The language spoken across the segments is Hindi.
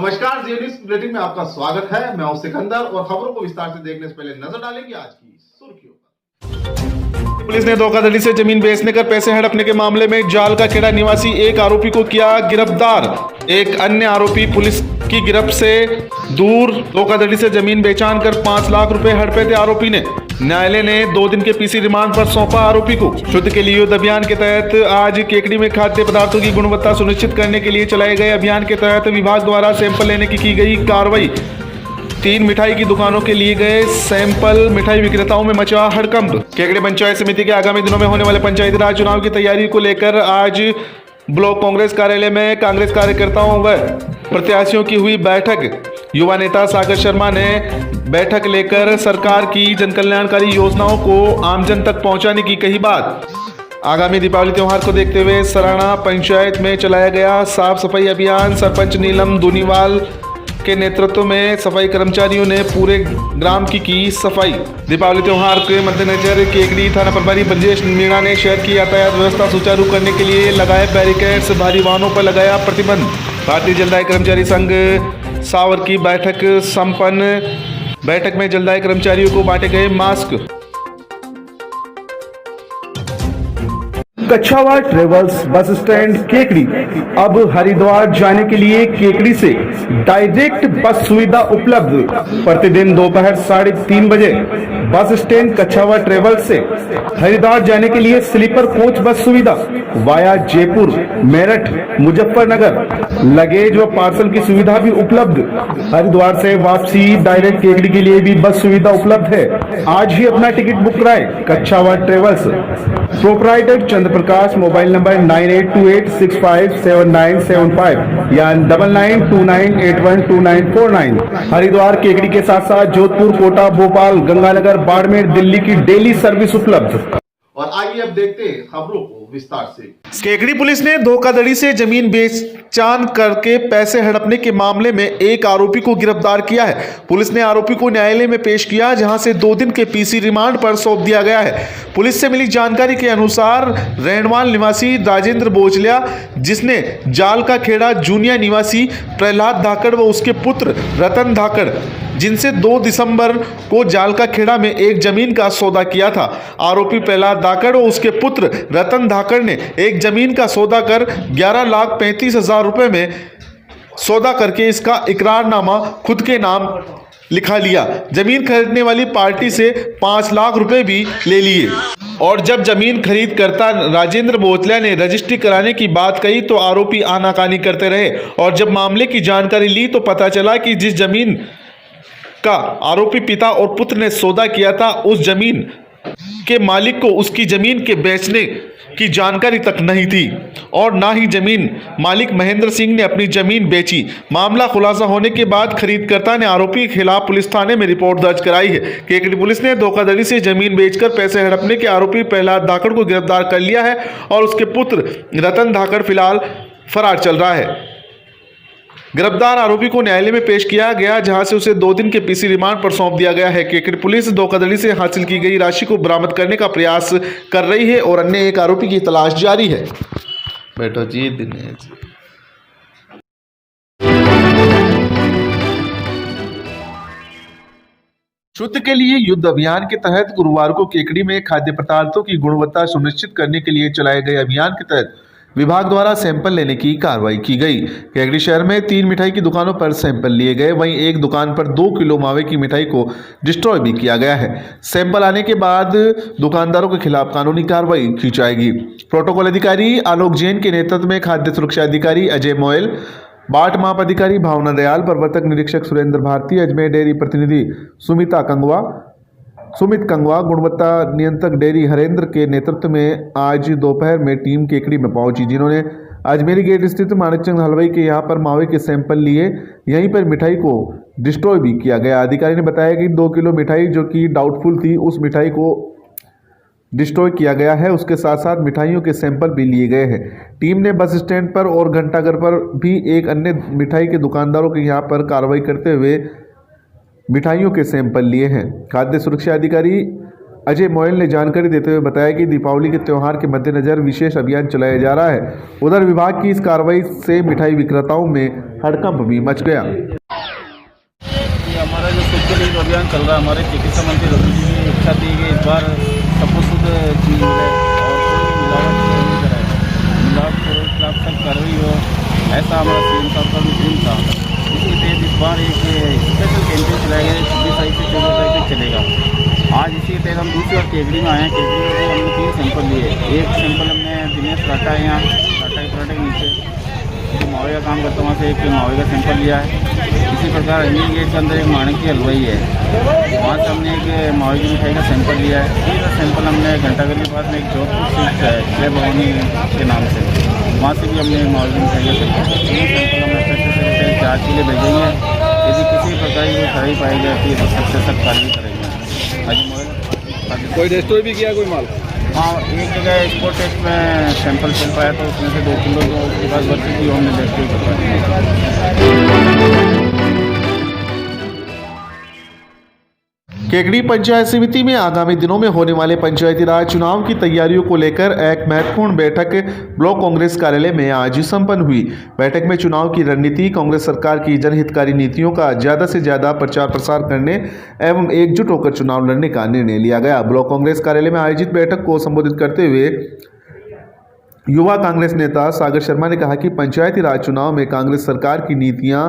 नमस्कार, जी न्यूज़ बुलेटिन में आपका स्वागत है। मैं हूं सिकंदर और खबरों को विस्तार से देखने से पहले नजर डालेंगे आज की सुर्खियों पर। पुलिस ने धोखाधड़ी से जमीन बेचने कर पैसे हड़पने के मामले में जाल का खेड़ा निवासी एक आरोपी को किया गिरफ्तार। एक अन्य आरोपी पुलिस की गिरफ्त से दूर। धोखाधड़ी से जमीन बेचान कर 5 लाख रुपए हड़पे थे आरोपी ने। न्यायालय ने 2 दिन के पीसी रिमांड पर सौंपा आरोपी को। शुद्ध के लिए युद्ध अभियान के तहत आज केकड़ी में खाद्य पदार्थों की गुणवत्ता सुनिश्चित करने के लिए चलाए गए अभियान के तहत विभाग द्वारा सैंपल लेने की गई कार्रवाई। 3 मिठाई की दुकानों के लिए गए सैंपल, मिठाई विक्रेताओं में मचा हड़कंप। केकड़ी पंचायत समिति के आगामी दिनों में होने वाले पंचायती राज चुनाव की तैयारी को लेकर आज ब्लॉक कांग्रेस कार्यालय में कांग्रेस कार्यकर्ताओं व प्रत्याशियों की हुई बैठक। युवा नेता सागर शर्मा ने बैठक लेकर सरकार की जनकल्याणकारी योजनाओं को आमजन तक पहुंचाने की कही बात। आगामी दीपावली त्योहार को देखते हुए सराणा पंचायत में चलाया गया साफ सफाई अभियान। सरपंच नीलम दूनीवाल के नेतृत्व में सफाई कर्मचारियों ने पूरे ग्राम की सफाई। दीपावली त्योहार के मद्देनजर केकड़ी थाना प्रभारी ब्रजेश मीणा ने शहर की यातायात व्यवस्था सुचारू करने के लिए लगाए बैरिकेड्स, भारी वाहनों पर लगाया प्रतिबंध। भारतीय जलदाय कर्मचारी संघ सावर की बैठक संपन्न। बैठक में जलदाय कर्मचारियों को बांटे गए mask. Kachhawa travels bus stand Kekri अब हरिद्वार जाने के लिए केकड़ी से डायरेक्ट बस सुविधा उपलब्ध। प्रतिदिन दोपहर 3:30 बजे बस स्टैंड कछावा ट्रेवल्स से हरिद्वार जाने के लिए स्लीपर कोच बस सुविधा वाया जयपुर, मेरठ, मुजफ्फरनगर। लगेज व पार्सल की सुविधा भी उपलब्ध। हरिद्वार से वापसी डायरेक्ट केकड़ी के लिए भी बस सुविधा उपलब्ध है। आज ही अपना टिकट बुक कराएं। कछावा ट्रेवल्स, प्रोपराइटर चंद्र प्रकाश। मोबाइल नंबर 9828657975 या 9929812949। हरिद्वार केकड़ी के साथ साथ जोधपुर, कोटा, भोपाल, गंगानगर, बाड़मेर, दिल्ली की डेली सर्विस उपलब्ध। और आइए अब देखते हैं खबरों को विस्तार से। केकड़ी पुलिस ने धोखाधड़ी से जमीन बेचान करके पैसे हड़पने के मामले में एक आरोपी को गिरफ्तार किया है। पुलिस ने आरोपी को न्यायालय में पेश किया, जहां से 2 दिन के पीसी रिमांड पर सौंप दिया गया है। पुलिस से मिली जानकारी के अनुसार रेणवाल निवासी राजेंद्र बोचलिया, जिसने जाल का खेड़ा जूनिया निवासी प्रहलाद धाकड़ व उसके पुत्र रतन धाकड़, जिनसे 2 दिसंबर को जाल का खेड़ा में एक जमीन का सौदा किया था। आरोपी प्रहलाद धाकड़ और उसके पुत्र रतन धाकड़ ने एक जमीन का सौदा कर 11,35,000 रुपए में सौदा करके इसका इकरारनामा खुद के नाम लिखा लिया। जमीन खरीदने वाली पार्टी से 5 लाख रुपए भी ले लिए। और जब जमीन खरीद करता राजेंद्र बोचलिया ने रजिस्ट्री कराने की बात कही तो आरोपी आनाकानी करते रहे। और जब मामले की जानकारी ली तो पता चला कि जिस जमीन का आरोपी पिता और पुत्र ने सौदा किया था, उस जमीन के मालिक को उसकी जमीन के बेचने की जानकारी तक नहीं थी और ना ही जमीन मालिक महेंद्र सिंह ने अपनी जमीन बेची। मामला खुलासा होने के बाद खरीदकर्ता ने आरोपी के खिलाफ पुलिस थाने में रिपोर्ट दर्ज कराई है। केकड़ी पुलिस ने धोखाधड़ी से जमीन बेचकर पैसे हड़पने के आरोपी प्रहलाद धाकड़ को गिरफ्तार कर लिया है और उसके पुत्र रतन धाकड़ फिलहाल फरार चल रहा है। गिरफ्तार आरोपी को न्यायालय में पेश किया गया, जहां से उसे 2 दिन के पीसी रिमांड पर सौंप दिया गया है। केकड़ी पुलिस धोखाधड़ी से हासिल की गई राशि को बरामद करने का प्रयास कर रही है और अन्य एक आरोपी की तलाश जारी है। बैठो जी दिनेश। शुद्ध के लिए युद्ध अभियान के तहत गुरुवार को केकड़ी में खाद्य पदार्थों की गुणवत्ता सुनिश्चित करने के लिए चलाए गए अभियान के तहत विभाग द्वारा सैंपल लेने की कार्रवाई की गई। केकड़ी शहर में 3 मिठाई की दुकानों पर सैंपल लिए गए। वहीं एक दुकान पर 2 किलो मावे की मिठाई को डिस्ट्रॉय भी किया गया है। सैंपल आने के बाद दुकानदारों के खिलाफ कानूनी कार्रवाई की जाएगी। प्रोटोकॉल अधिकारी आलोक जैन के नेतृत्व में खाद्य सुरक्षा अधिकारी अजय मोयल, बाट माप अधिकारी भावना दयाल, प्रवर्तक निरीक्षक सुरेंद्र भारती, अजमेर डेयरी प्रतिनिधि सुमित कंगवा, गुणवत्ता नियंत्रक डेयरी हरेंद्र के नेतृत्व में आज दोपहर में टीम केकड़ी में पहुंची, जिन्होंने अजमेरी गेट स्थित माणिकचंद हलवाई के यहां पर मावे के सैंपल लिए। यहीं पर मिठाई को डिस्ट्रॉय भी किया गया। अधिकारी ने बताया कि 2 किलो मिठाई जो कि डाउटफुल थी, उस मिठाई को डिस्ट्रॉय किया गया है। उसके साथ साथ मिठाइयों के सैंपल भी लिए गए हैं। टीम ने बस स्टैंड पर और घंटाघर पर भी एक अन्य मिठाई के दुकानदारों के यहाँ पर कार्रवाई करते हुए मिठाइयों के सैंपल लिए हैं। खाद्य सुरक्षा अधिकारी अजय मोयल ने जानकारी देते हुए बताया कि दीपावली के त्यौहार के मद्देनजर विशेष अभियान चलाया जा रहा है। उधर विभाग की इस कार्रवाई से मिठाई विक्रेताओं में हड़कंप भी मच गया। ये हमारा जो शुद्ध लीग अभियान चल रहा है, हमारे चिकित्सा मंत्री रघु जी की इच्छा थी कि इस बार सबको शुद्ध चीज मिले और कोई मिलावट नहीं कराए, मिलावट के खिलाफ सख्त कार्रवाई हो, ऐसा हमारा सीएम साहब का ड्रीम था। इसके तहत इस बार एक स्पेशल कैंपेन चलाया गया, 26 तारीख से 14 तारीख तक चलेगा। आज इसी के तहत हम दूसरी बार केकड़ी में आए हैं। केकड़ी में हमने 3 सैंपल लिए। एक सैंपल हमने दिनेश टाटा है, यहाँ टाटा के पराठे के नीचे जो मावे का काम करता है वहाँ से एक मावे का सैंपल लिया है। इसी प्रकार इंडियन गेट के अंदर एक माणक की हलवाई है, वहाँ से हमने एक मावे की मिठाई का सैंपल लिया है। तीसरा सैंपल हमने घंटाघर के पास में एक जोधपुर स्थित है जय भवानी के नाम से, वहाँ से भी हमने मावे की मिठाई का सैंपल, तीनों सैंपल हमने स्पेशल जाँच के लिए भेजेंगे। यदि किसी प्रकार की खराबी पाई जाती है तो सबसे सख्त कार्रवाई करेंगे। कोई टेस्ट भी किया कोई माल? हाँ, एक जगह एक्सपोर्ट टेस्ट में सैंपल चल पाया तो उसमें से 2 किलो जो उसके पास बची थी हमने टेस्ट भी करवाई। केकड़ी पंचायत समिति में आगामी दिनों में होने वाले पंचायती राज चुनाव की तैयारियों को लेकर एक महत्वपूर्ण बैठक ब्लॉक कांग्रेस कार्यालय में आज संपन्न हुई। बैठक में चुनाव की रणनीति, कांग्रेस सरकार की जनहितकारी नीतियों का ज्यादा से ज्यादा प्रचार प्रसार करने एवं एकजुट होकर चुनाव लड़ने का निर्णय लिया गया। ब्लॉक कांग्रेस कार्यालय में आयोजित बैठक को संबोधित करते हुए युवा कांग्रेस नेता सागर शर्मा ने कहा कि पंचायती राज चुनाव में कांग्रेस सरकार की नीतियां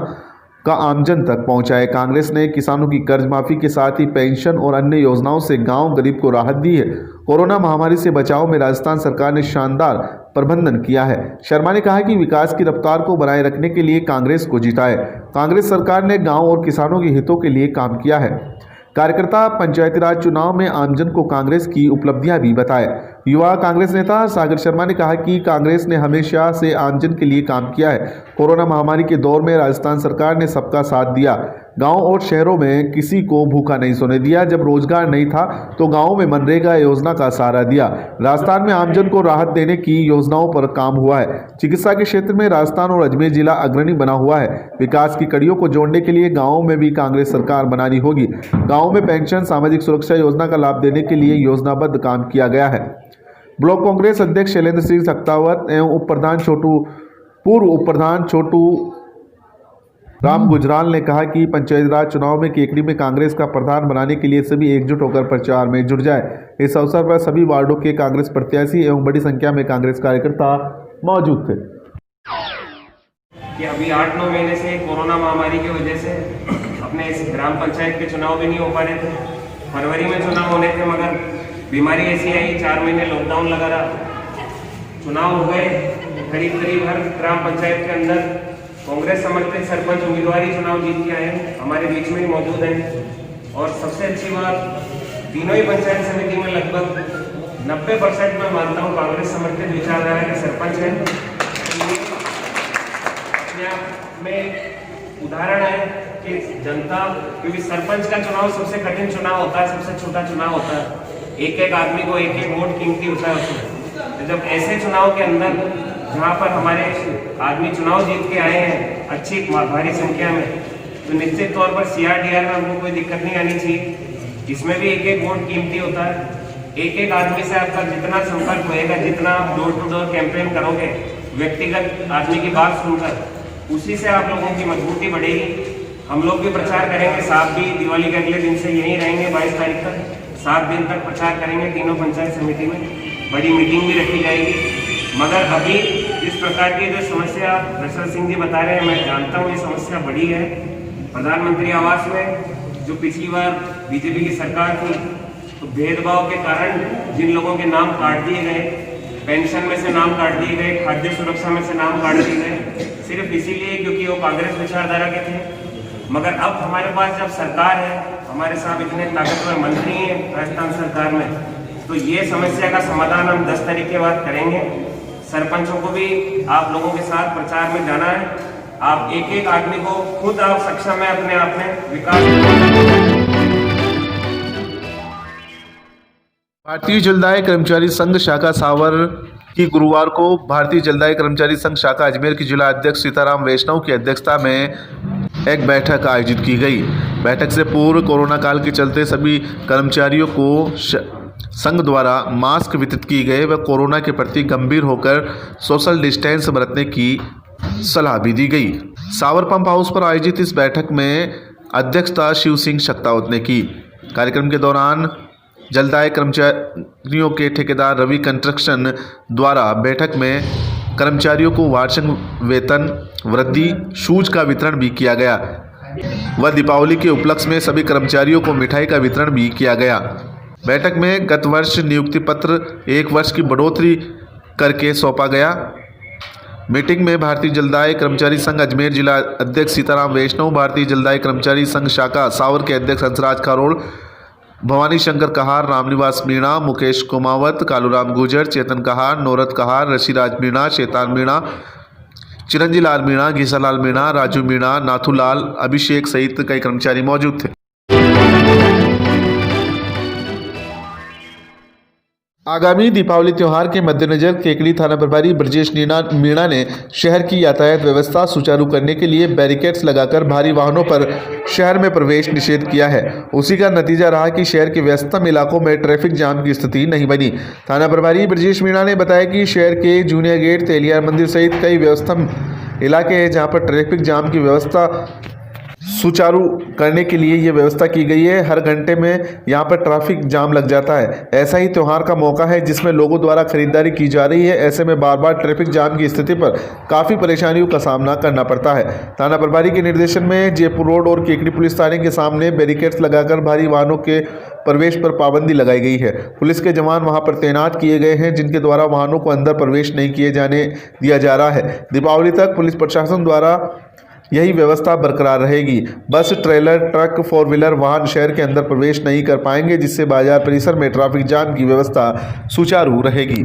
का आमजन तक पहुंचाए। कांग्रेस ने किसानों की कर्ज माफी के साथ ही पेंशन और अन्य योजनाओं से गांव गरीब को राहत दी है। कोरोना महामारी से बचाव में राजस्थान सरकार ने शानदार प्रबंधन किया है। शर्मा ने कहा कि विकास की रफ्तार को बनाए रखने के लिए कांग्रेस को जिताए। कांग्रेस सरकार ने गाँव और किसानों के हितों के लिए काम किया है। कार्यकर्ता पंचायती राज चुनाव में आमजन को कांग्रेस की उपलब्धियां भी बताए। युवा कांग्रेस नेता सागर शर्मा ने कहा कि कांग्रेस ने हमेशा से आमजन के लिए काम किया है। कोरोना महामारी के दौर में राजस्थान सरकार ने सबका साथ दिया। गांव और शहरों में किसी को भूखा नहीं सोने दिया। जब रोजगार नहीं था तो गांव में मनरेगा योजना का सहारा दिया। राजस्थान में आमजन को राहत देने की योजनाओं पर काम हुआ है। चिकित्सा के क्षेत्र में राजस्थान और अजमेर जिला अग्रणी बना हुआ है। विकास की कड़ियों को जोड़ने के लिए गाँवों में भी कांग्रेस सरकार बनानी होगी। गाँव में पेंशन, सामाजिक सुरक्षा योजना का लाभ देने के लिए योजनाबद्ध काम किया गया है। ब्लॉक कांग्रेस अध्यक्ष शैलेंद्र सिंह सक्तावत एवं पूर्व उप प्रधान छोटू राम गुजराल ने कहा कि पंचायती राज चुनाव में केकड़ी में कांग्रेस का प्रधान बनाने के लिए सभी एकजुट होकर प्रचार में जुट जाए। इस अवसर पर सभी वार्डों के कांग्रेस प्रत्याशी एवं बड़ी संख्या में कांग्रेस कार्यकर्ता मौजूद थे। कि अभी 8-9 महीने से कोरोना महामारी की वजह से अपने इस ग्राम पंचायत के चुनाव भी नहीं हो पा रहे थे। फरवरी में चुनाव होने थे मगर बीमारी ऐसी आई, 4 महीने लॉकडाउन लगा रहा। चुनाव हो गए, करीब हर ग्राम पंचायत के अंदर कांग्रेस समर्थित सरपंच उम्मीदवार चुनाव जीत के आए हैं, हमारे बीच में ही मौजूद हैं। और सबसे अच्छी बात, तीनों ही पंचायत समिति में लगभग 90% मैं मानता हूँ कांग्रेस समर्थित विचारधारा के सरपंच हैं। अपने आप में उदाहरण है कि जनता, क्योंकि सरपंच का चुनाव सबसे कठिन चुनाव होता है, सबसे छोटा चुनाव होता है, एक आदमी को एक वोट कीमती होता है उसमें। तो जब ऐसे चुनाव के अंदर जहाँ पर हमारे आदमी चुनाव जीत के आए हैं अच्छी भारी संख्या में, तो निश्चित तौर पर CRDR में हमको कोई दिक्कत नहीं आनी चाहिए। इसमें भी एक वोट कीमती होता है। एक आदमी से आपका जितना संपर्क होएगा, जितना डोर टू डोर कैंपेन करोगे व्यक्तिगत आदमी की बात सुनकर, उसी से आप लोगों की मजबूती बढ़ेगी। हम लोग भी प्रचार करेंगे, साथ भी दिवाली के अगले दिन से यहीं रहेंगे, 22 तारीख तक 7 दिन तक प्रचार करेंगे। तीनों पंचायत समिति में बड़ी मीटिंग भी रखी जाएगी। मगर अभी इस प्रकार की जो समस्या रसल सिंह जी बता रहे हैं, मैं जानता हूँ ये समस्या बड़ी है। प्रधानमंत्री आवास में जो पिछली बार बीजेपी की सरकार थी, तो भेदभाव के कारण जिन लोगों के नाम काट दिए गए, पेंशन में से नाम काट दिए गए, खाद्य सुरक्षा में से नाम काट दिए गए, सिर्फ इसीलिए क्योंकि वो कांग्रेस विचारधारा के थे। मगर अब हमारे पास जब सरकार है, हमारे साथ इतने ताकतवर मंत्री हैं राजस्थान सरकार में, तो ये समस्या का समाधान हम 10 तारीख के बाद करेंगे। सरपंचों को भी आप लोगों के साथ प्रचार में जाना है। आप एक आदमी को खुद आप सक्षम है अपने आप में विकास। भारतीय जलदाय कर्मचारी संघ शाखा सावर की गुरुवार को भारतीय जलदाय कर्मचारी संघ शाखा अजमेर की जिला अध्यक्ष सीताराम वैष्णव की अध्यक्षता में एक बैठक आयोजित की गई। बैठक से पूर्व कोरोना काल के चलते सभी कर्मचारियों को संघ द्वारा मास्क वितरित किए गए व कोरोना के प्रति गंभीर होकर सोशल डिस्टेंस बरतने की सलाह भी दी गई। सावर पंप हाउस पर आयोजित इस बैठक में अध्यक्षता शिव सिंह शक्तावत ने की। कार्यक्रम के दौरान जलदाय कर्मचारियों के ठेकेदार रवि कंस्ट्रक्शन द्वारा बैठक में कर्मचारियों को वार्षिक वेतन वृद्धि शूज का वितरण भी किया गया व दीपावली के उपलक्ष्य में सभी कर्मचारियों को मिठाई का वितरण भी किया गया। बैठक में गत वर्ष नियुक्ति पत्र 1 वर्ष की बढ़ोतरी करके सौंपा गया। मीटिंग में भारतीय जलदाय कर्मचारी संघ अजमेर जिला अध्यक्ष सीताराम वैष्णव, भारतीय जलदाय कर्मचारी संघ शाखा सावर के अध्यक्ष हंसराज खारोड़, भवानी शंकर कहार, रामनिवास मीणा, मुकेश कुमावत, कालूराम गुजर, चेतन कहार, नौरत कहार, ऋषिराज मीणा, शैतान मीणा, चिरंजीलाल मीणा, घीसालाल मीणा, राजू मीणा, नाथूलाल, अभिषेक सहित कई कर्मचारी मौजूद थे। आगामी दीपावली त्योहार के मद्देनजर केकड़ी थाना प्रभारी ब्रजेश मीणा ने शहर की यातायात व्यवस्था सुचारू करने के लिए बैरिकेड्स लगाकर भारी वाहनों पर शहर में प्रवेश निषेध किया है। उसी का नतीजा रहा कि शहर के व्यस्तम इलाकों में ट्रैफिक जाम की स्थिति नहीं बनी। थाना प्रभारी ब्रजेश मीणा ने बताया कि शहर के जूनियर गेट, तेलियार मंदिर सहित कई व्यस्तम इलाके हैं जहाँ पर ट्रैफिक जाम की व्यवस्था सुचारू करने के लिए ये व्यवस्था की गई है। हर घंटे में यहाँ पर ट्रैफिक जाम लग जाता है। ऐसा ही त्यौहार का मौका है जिसमें लोगों द्वारा खरीदारी की जा रही है। ऐसे में बार बार ट्रैफिक जाम की स्थिति पर काफ़ी परेशानियों का सामना करना पड़ता है। थाना प्रभारी के निर्देशन में जयपुर रोड और केकड़ी पुलिस थाने के सामने बैरिकेड्स लगाकर भारी वाहनों के प्रवेश पर पाबंदी लगाई गई है। पुलिस के जवान वहां पर तैनात किए गए हैं जिनके द्वारा वाहनों को अंदर प्रवेश नहीं किए जाने दिया जा रहा है। दीपावली तक पुलिस प्रशासन द्वारा यही व्यवस्था बरकरार रहेगी। बस, ट्रेलर, ट्रक, 4 व्हीलर वाहन शहर के अंदर प्रवेश नहीं कर पाएंगे, जिससे बाजार परिसर में ट्रैफिक जाम की व्यवस्था सुचारू रहेगी।